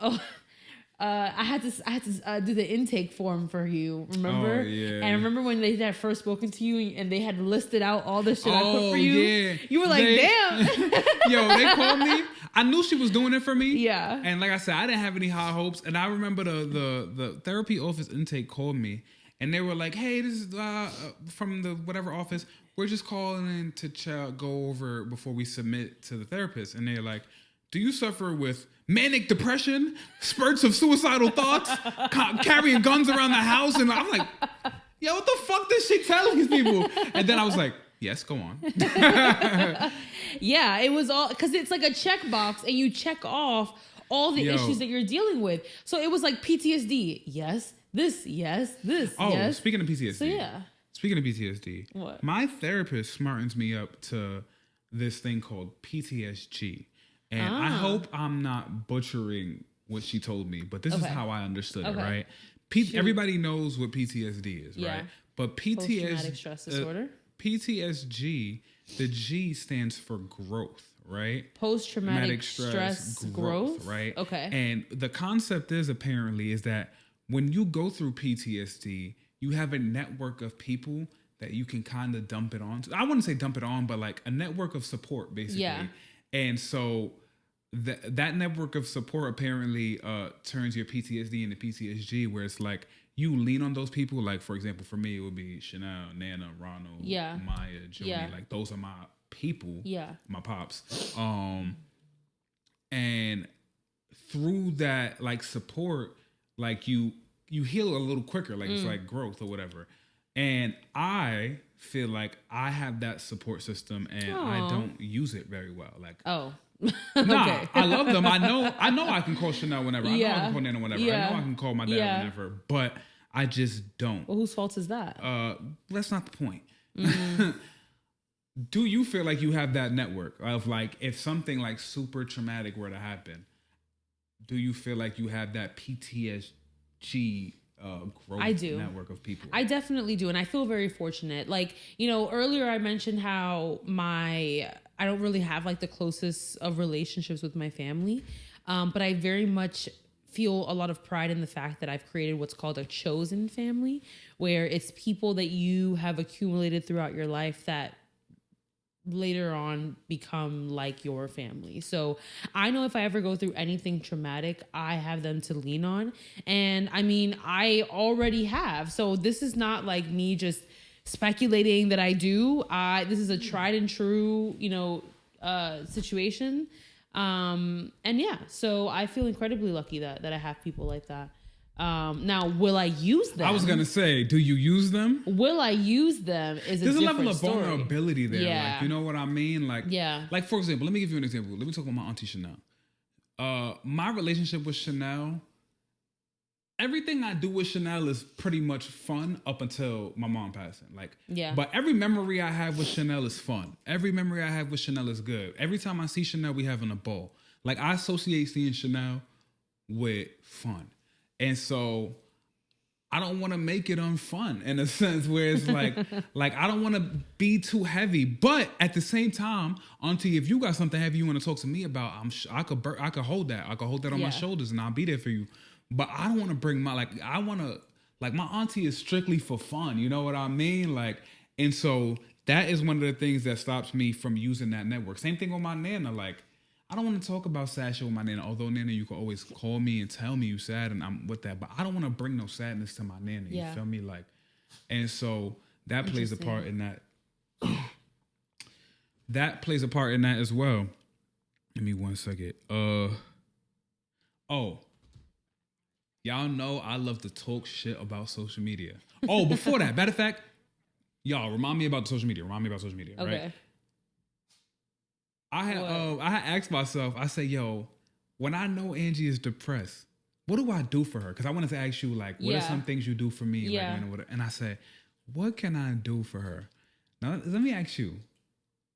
had to do the intake form for you. Remember? Oh, yeah. And I remember when they had first spoken to you, and they had listed out all the shit I put for you. Yeah. You were like, damn. Yo, they called me. I knew she was doing it for me. Yeah. And like I said, I didn't have any high hopes. And I remember the therapy office intake called me, and they were like, hey, this is from the whatever office. We're just calling in to go over before we submit to the therapist. And they're like, do you suffer with manic depression, spurts of suicidal thoughts, carrying guns around the house? And I'm like, yo, what the fuck does she tell these people? And then I was like, yes, go on. Yeah, it was all, because it's like a checkbox, and you check off all the issues that you're dealing with. So it was like PTSD. Yes, this, yes, this, yes. Speaking of PTSD. So yeah. Speaking of PTSD, what? My therapist smartens me up to this thing called PTSG. And I hope I'm not butchering what she told me, but this is how I understood it, right? Everybody knows what PTSD is, right? But Post-traumatic stress disorder. PTSG, the G stands for growth, right? Post-traumatic stress growth, right? Okay. And the concept is that when you go through PTSD, you have a network of people that you can kind of dump it on. I wouldn't say dump it on, but like a network of support, basically. Yeah. And so that network of support apparently turns your PTSD into PTSG, where it's like you lean on those people. Like, for example, for me, it would be Chanel, Nana, Ronald, Maya, Jody. Like, those are my people, my pops. And through that, like, support, like, you heal a little quicker, like it's like growth or whatever. And I feel like I have that support system, and I don't use it very well. Like, okay. I love them. I know I can call Chanel whenever. I know I can call Nana whenever. I know I can call my dad whenever, but I just don't. Well, whose fault is that? That's not the point. Do you feel like you have that network of, like, if something like super traumatic were to happen, do you feel like you have that PTSD growth network of people? I definitely do, and I feel very fortunate. Like, earlier I mentioned how I don't really have like the closest of relationships with my family, but I very much feel a lot of pride in the fact that I've created what's called a chosen family, where it's people that you have accumulated throughout your life that later on become like your family. So I know if I ever go through anything traumatic, I have them to lean on. And I mean, I already have. So this is not like me just speculating that I do. This is a tried and true, situation. And yeah, so I feel incredibly lucky that I have people like that. Now, will I use them? I was gonna say, do you use them? Will I use them? There's a level of vulnerability there. Yeah. Like, you know what I mean? Like, like, for example, let me give you an example. Let me talk about my auntie Chanel. My relationship with Chanel, everything I do with Chanel is pretty much fun up until my mom passing. Like, but every memory I have with Chanel is fun. Every memory I have with Chanel is good. Every time I see Chanel, we having a ball. Like, I associate seeing Chanel with fun. And so I don't want to make it unfun in a sense where it's like I don't want to be too heavy, but at the same time, auntie, if you got something heavy you want to talk to me about, I could hold that. I could hold that on my shoulders and I'll be there for you. But I don't want to bring my my auntie is strictly for fun. You know what I mean? Like, and so that is one of the things that stops me from using that network. Same thing with my nana. Like, I don't want to talk about sad shit with my nana. Although nana, you can always call me and tell me you sad, and I'm with that. But I don't want to bring no sadness to my nana. You feel me? Like, and so that plays a part in that. That plays a part in that as well. Give me 1 second. Y'all know I love to talk shit about social media. Oh, before that, matter of fact, y'all remind me about social media. Okay. Right? I had asked myself, I say, yo, when I know Angie is depressed, what do I do for her? Because I wanted to ask you, like, what are some things you do for me? Yeah. Like, and I said, what can I do for her? Now, let me ask you,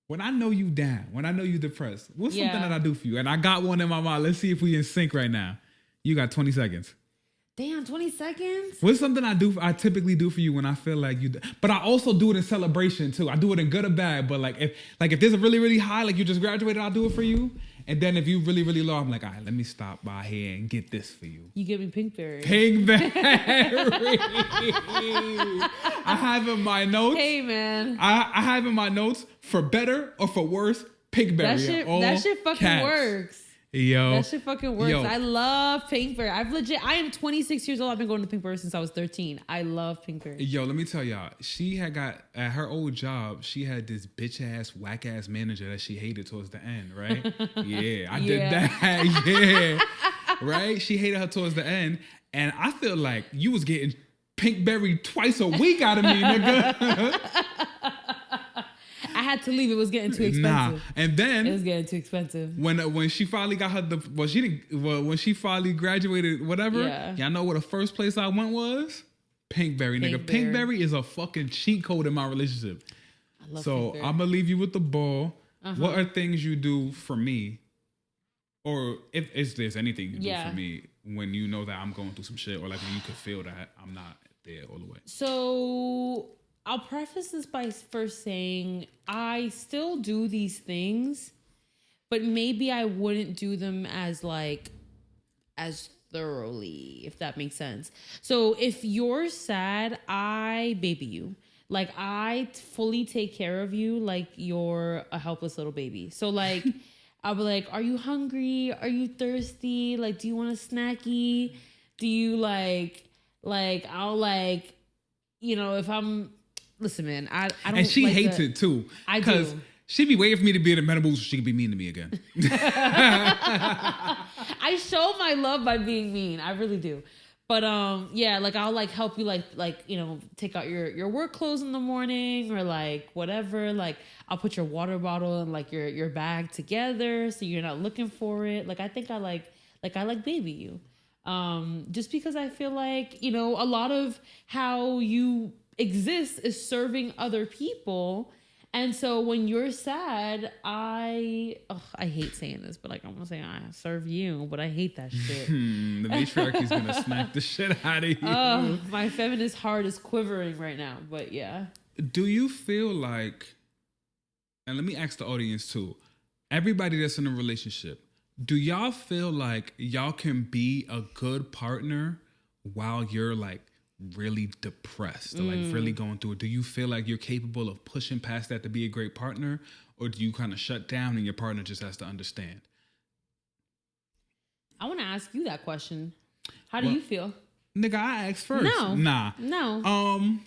when I know you down, when I know you depressed, what's something that I do for you? And I got one in my mind. Let's see if we in sync right now. You got 20 seconds. Damn, 20 seconds? What's something I typically do for you when I feel like you, but I also do it in celebration too. I do it in good or bad, but if there's a really, really high, like you just graduated, I'll do it for you. And then if you really, really low, I'm like, all right, let me stop by here and get this for you. You give me Pinkberry. Pinkberry. I have in my notes. Hey, man. I have in my notes, for better or for worse, Pinkberry. That shit fucking works. Yo. That shit fucking works. I love Pinkberry. I am 26 years old. I've been going to Pinkberry since I was 13. I love Pinkberry. Yo, let me tell y'all. She had got, at her old job, she had this bitch ass, whack ass manager that she hated towards the end, right? Yeah, I did that. Yeah. Right? She hated her towards the end. And I feel like you was getting Pinkberry twice a week out of me, nigga. I had to leave. It was getting too expensive. Nah, and then it was getting too expensive. When she finally got her when she finally graduated, whatever. Yeah. Y'all know what the first place I went was? Pinkberry, nigga. Pinkberry is a fucking cheat code in my relationship. I love so Pinkberry. I'm gonna leave you with the ball. What are things you do for me, or if there's anything you do for me when you know that I'm going through some shit, or like when you could feel that I'm not there all the way? So I'll preface this by first saying I still do these things, but maybe I wouldn't do them as thoroughly, if that makes sense. So if you're sad, I baby you. Like, I fully take care of you like you're a helpless little baby. So like, I'll be like, are you hungry? Are you thirsty? Like, do you want a snacky? Do you I'll if I'm, listen, man, I don't. And she hates it too. I do. She be waiting for me to be in a better mood so she can be mean to me again. I show my love by being mean. I really do. But I'll help you take out your work clothes in the morning or whatever. Like, I'll put your water bottle and your bag together so you're not looking for it. Like, I think I like baby you. Just because I feel like, a lot of how you exist is serving other people. And so when you're sad, I hate saying this, but I'm gonna say I serve you, but I hate that shit. The matriarchy's gonna smack the shit out of you. My feminist heart is quivering right now, but yeah. Do you feel like, and let me ask the audience too, everybody that's in a relationship, do y'all feel like y'all can be a good partner while you're really depressed or really going through it? Do you feel like you're capable of pushing past that to be a great partner, or do you kind of shut down and your partner just has to understand? I want to ask you that question. How do you feel? Nigga, I asked first. No. Nah. No.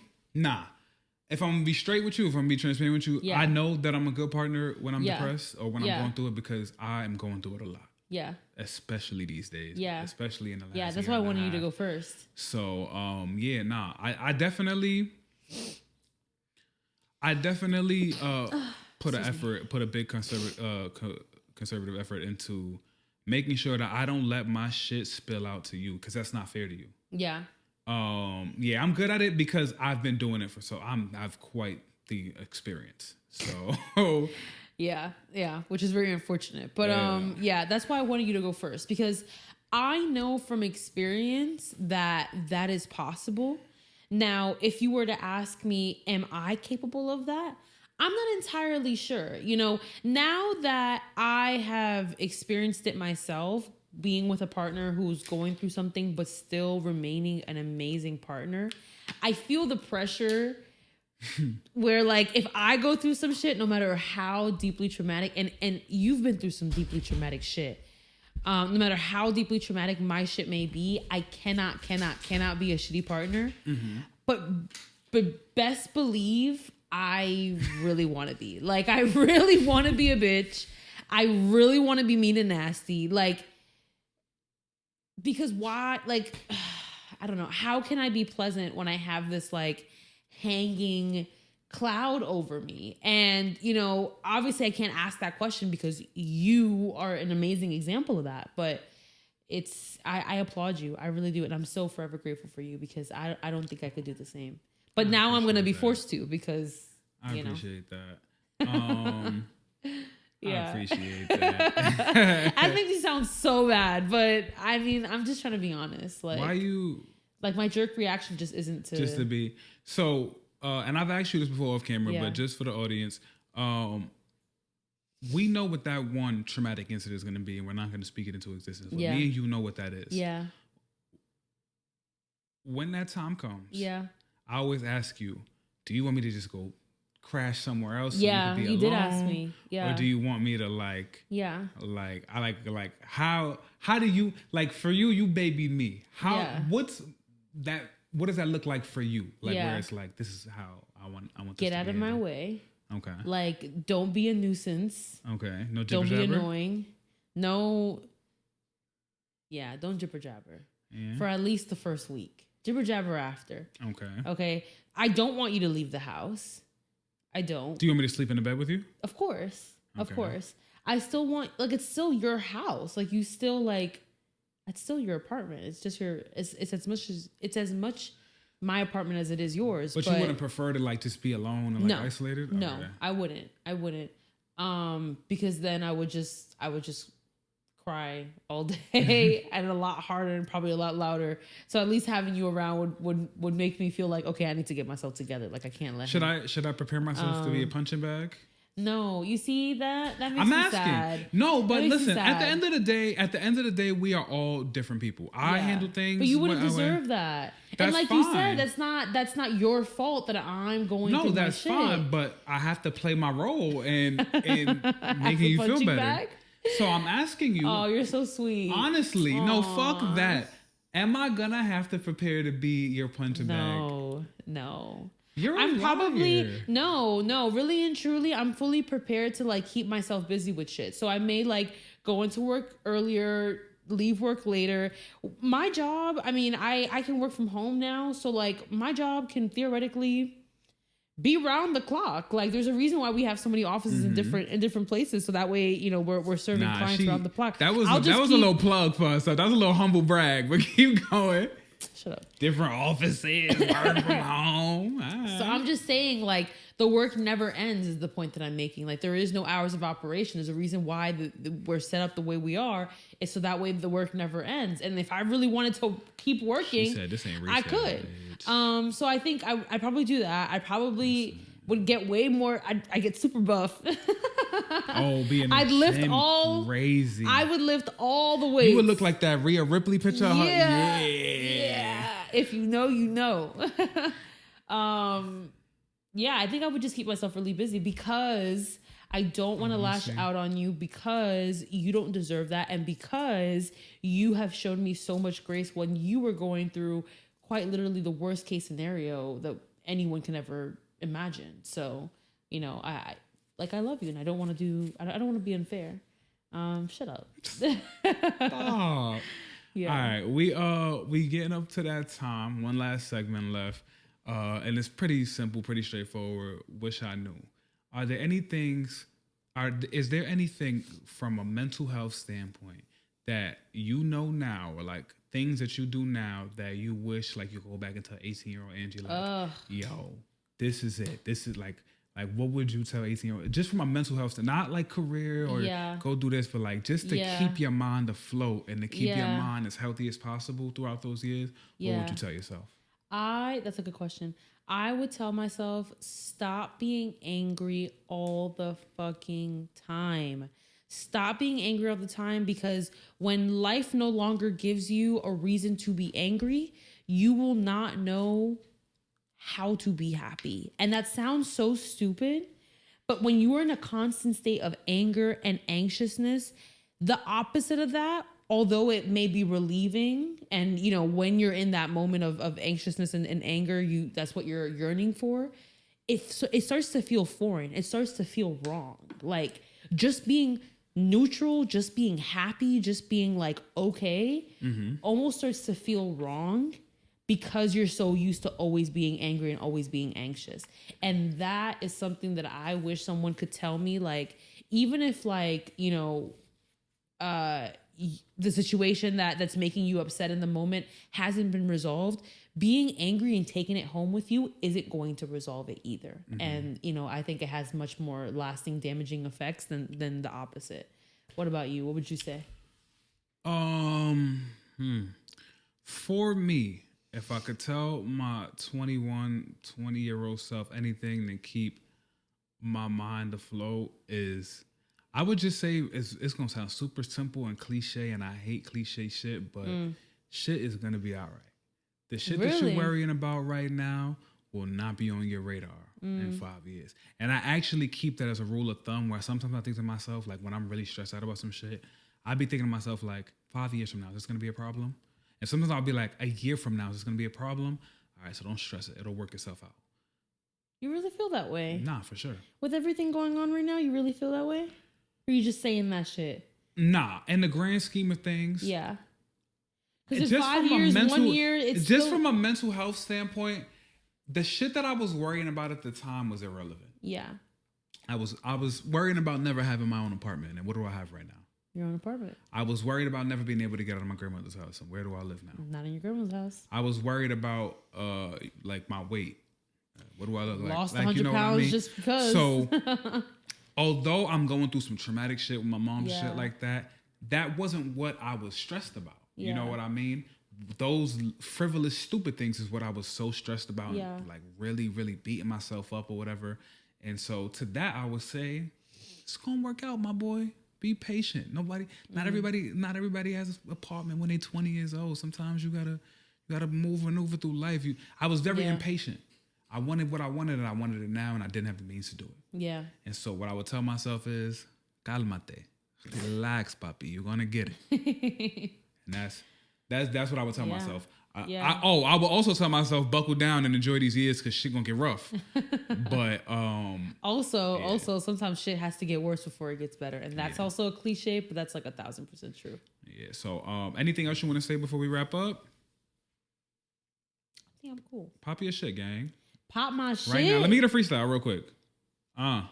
If I'm gonna be straight with you, if I'm gonna be transparent with you, I know that I'm a good partner when I'm depressed or when I'm going through it, because I'm going through it a lot. Yeah. Especially these days. Yeah. Especially in the last year. Yeah, that's why I wanted you to go first. So, I definitely put a big conservative effort into making sure that I don't let my shit spill out to you, because that's not fair to you. Yeah. I'm good at it because I've been doing it I've quite the experience. So Yeah, which is very unfortunate. But that's why I wanted you to go first, because I know from experience that that is possible. Now, if you were to ask me, am I capable of that? I'm not entirely sure. You know, now that I have experienced it myself, being with a partner who's going through something but still remaining an amazing partner, I feel the pressure where, like, if I go through some shit, no matter how deeply traumatic, and you've been through some deeply traumatic shit, no matter how deeply traumatic my shit may be, I cannot be a shitty partner. Mm-hmm. But best believe I really want to be. Like, I really want to be a bitch. I really want to be mean and nasty. Like, because why? Like, I don't know. How can I be pleasant when I have this, like, hanging cloud over me? And, you know, obviously I can't ask that question because you are an amazing example of that. But I applaud you. I really do. And I'm so forever grateful for you because I don't think I could do the same. But now I'm going to be forced to because, I you know. appreciate that. Yeah. I appreciate that. I think you sound so bad, but I mean, I'm just trying to be honest. Like, why you... Like, my jerk reaction just isn't to... Just to be... So, and I've asked you this before off camera, but just for the audience, we know what that one traumatic incident is going to be, and we're not going to speak it into existence. But me and you know what that is. Yeah. When that time comes, I always ask you, do you want me to just go crash somewhere else? Yeah, so you you can be did alone? ask me. Yeah. Or do you want me to how do you, like, for you babied me. What does that look like for you? Like, where it's like, this is how I want this Get to out be of my way. Okay. Like, don't be a nuisance. Okay. No jibber Don't be jabber? annoying. No. Yeah, don't jibber jabber. Yeah. For at least the first week. Jibber jabber after. Okay. I don't want you to leave the house. I don't. Do you want me to sleep in the bed with you? Of course. Okay. Of course. I still want, like, it's still your house. Like, you still, like, it's still your apartment. It's just it's as much my apartment as it is yours. But you wouldn't prefer to, like, just be alone and, like, isolated? No, okay. I wouldn't. Because then I would just cry all day and a lot harder and probably a lot louder. So at least having you around would make me feel like, okay, I need to get myself together. Like, I can't let Should I prepare myself to be a punching bag? No, you see that makes me sad. No, but listen, at the end of the day, we are all different people. I handle things, but you wouldn't deserve that. And like fine. You said, that's not your fault that I'm going through my shit. No, that's fine, but I have to play my role in making you feel better. Bag? So I'm asking you. Oh, you're so sweet. Honestly, no, fuck that. Am I gonna have to prepare to be your punching bag? No. I'm probably no, really and truly, I'm fully prepared to, like, keep myself busy with shit. So I may, like, go into work earlier, leave work later. My job, I mean, I can work from home now, so, like, my job can theoretically be round the clock. Like, there's a reason why we have so many offices in different places, so that way, you know, we're serving clients around the clock. That was a little plug for us. So that was a little humble brag, but keep going. Shut up. Different offices, work from home. Right. So I'm just saying, like, the work never ends is the point that I'm making. Like, there is no hours of operation. There's a reason why we're set up the way we are. Is so that way the work never ends. And if I really wanted to keep working, she said, this ain't I could. So I think I'd probably do that. I probably would get way more. I get super buff. Being I'd lift all crazy. I would lift all the weights. You would look like that Rhea Ripley picture. Yeah. If you know, you know. I think I would just keep myself really busy because I don't want to lash out on you, because you don't deserve that, and because you have shown me so much grace when you were going through quite literally the worst case scenario that anyone can ever imagine. So, you know, I love you, and I don't want to be unfair. Shut up. Stop. Yeah. All right, we getting up to that time. One last segment left, and it's pretty simple, pretty straightforward. Wish I knew. Is there anything from a mental health standpoint that you know now, or like things that you do now that you wish, like, you go back into 18-year-old Angie, like, yo, this is it. This is like, Like, what would you tell 18-year-old? Just from a mental health, not like career or go do this, but like just to keep your mind afloat and to keep your mind as healthy as possible throughout those years. What would you tell yourself? That's a good question. I would tell myself, stop being angry all the fucking time. Stop being angry all the time, because when life no longer gives you a reason to be angry, you will not know how to be happy. And that sounds so stupid, but when you are in a constant state of anger and anxiousness, the opposite of that, although it may be relieving, and you know, when you're in that moment of anxiousness and anger, that's what you're yearning for, it starts to feel foreign. It starts to feel wrong. Like just being neutral, just being happy, just being like okay, almost starts to feel wrong, because you're so used to always being angry and always being anxious. And that is something that I wish someone could tell me. Like, even if like, you know, the situation that's making you upset in the moment hasn't been resolved, being angry and taking it home with you isn't going to resolve it either. And, you know, I think it has much more lasting damaging effects than the opposite. What about you? What would you say? For me, if I could tell my 20-year-old self anything to keep my mind afloat, is I would just say it's going to sound super simple and cliche, and I hate cliche shit, but shit is going to be all right. The shit that you're worrying about right now will not be on your radar in 5 years. And I actually keep that as a rule of thumb, where sometimes I think to myself, like when I'm really stressed out about some shit, I'd be thinking to myself like, 5 years from now, is this going to be a problem? And sometimes I'll be like, a year from now, is this going to be a problem? All right, so don't stress it. It'll work itself out. You really feel that way? Nah, for sure. With everything going on right now, you really feel that way? Or are you just saying that shit? Nah, in the grand scheme of things. Yeah. Because it's 5 years, 1 year, it's just from a mental health standpoint, the shit that I was worrying about at the time was irrelevant. Yeah. I was worrying about never having my own apartment. And what do I have right now? Your own apartment. I was worried about never being able to get out of my grandmother's house. And where do I live now? Not in your grandmother's house. I was worried about like my weight. What do I look like? Lost like 100 you know pounds what I mean? just because. So although I'm going through some traumatic shit with my mom, shit like that, that wasn't what I was stressed about. Yeah. You know what I mean? Those frivolous, stupid things is what I was so stressed about. Yeah. Like really, really beating myself up or whatever. And so to that, I would say, it's going to work out, my boy. Be patient. Not everybody has an apartment when they're 20 years old. Sometimes you gotta maneuver through life. I was very impatient. I wanted what I wanted, and I wanted it now, and I didn't have the means to do it. Yeah. And so what I would tell myself is, cálmate, relax, papi. You're gonna get it. And that's what I would tell myself. I will also tell myself, buckle down and enjoy these years, because shit gonna get rough. But also sometimes shit has to get worse before it gets better, and that's also a cliche, but that's like 1,000% true. Yeah. So anything else you want to say before we wrap up? I think I'm cool. Pop your shit, gang. Pop my shit. Right now, let me get a freestyle real quick. Do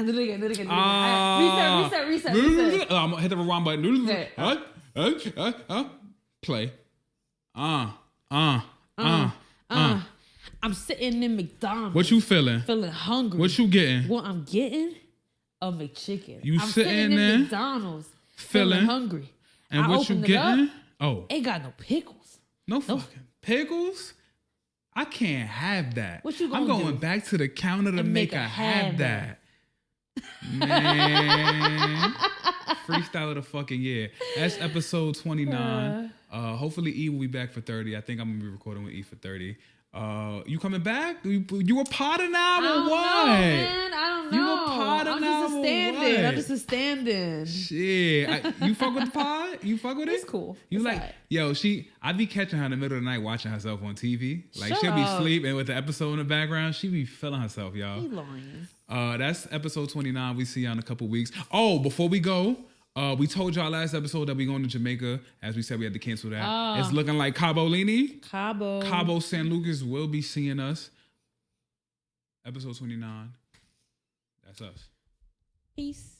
it again. Reset. I'm gonna hit the rewind button. Play. I'm sitting in McDonald's. What you feeling? Feeling hungry. What you getting? What I'm getting? A McChicken. I'm sitting in McDonald's. Feeling hungry. And what you getting? Ain't got no pickles. No fucking pickles? I can't have that. What you gonna I'm going do? back to the counter to make a have that. Man. Freestyle of the fucking year. That's episode 29. Hopefully E will be back for 30. I think I'm gonna be recording with E for 30. You coming back? You a potter now or what? Man, I don't know. You a potter now or what? I'm just a stand-in. Shit. You fuck with the pod? You fuck with it? It's cool. You it's like, right. Yo, I be catching her in the middle of the night watching herself on TV. Like, Shut she'll be up. asleep, and with the episode in the background, she be feeling herself, y'all. He lying. That's episode 29. We see y'all in a couple weeks. Oh, before we go, we told y'all last episode that we going to Jamaica. As we said, we had to cancel that. It's looking like Cabo San Lucas will be seeing us. Episode 29. That's us. Peace.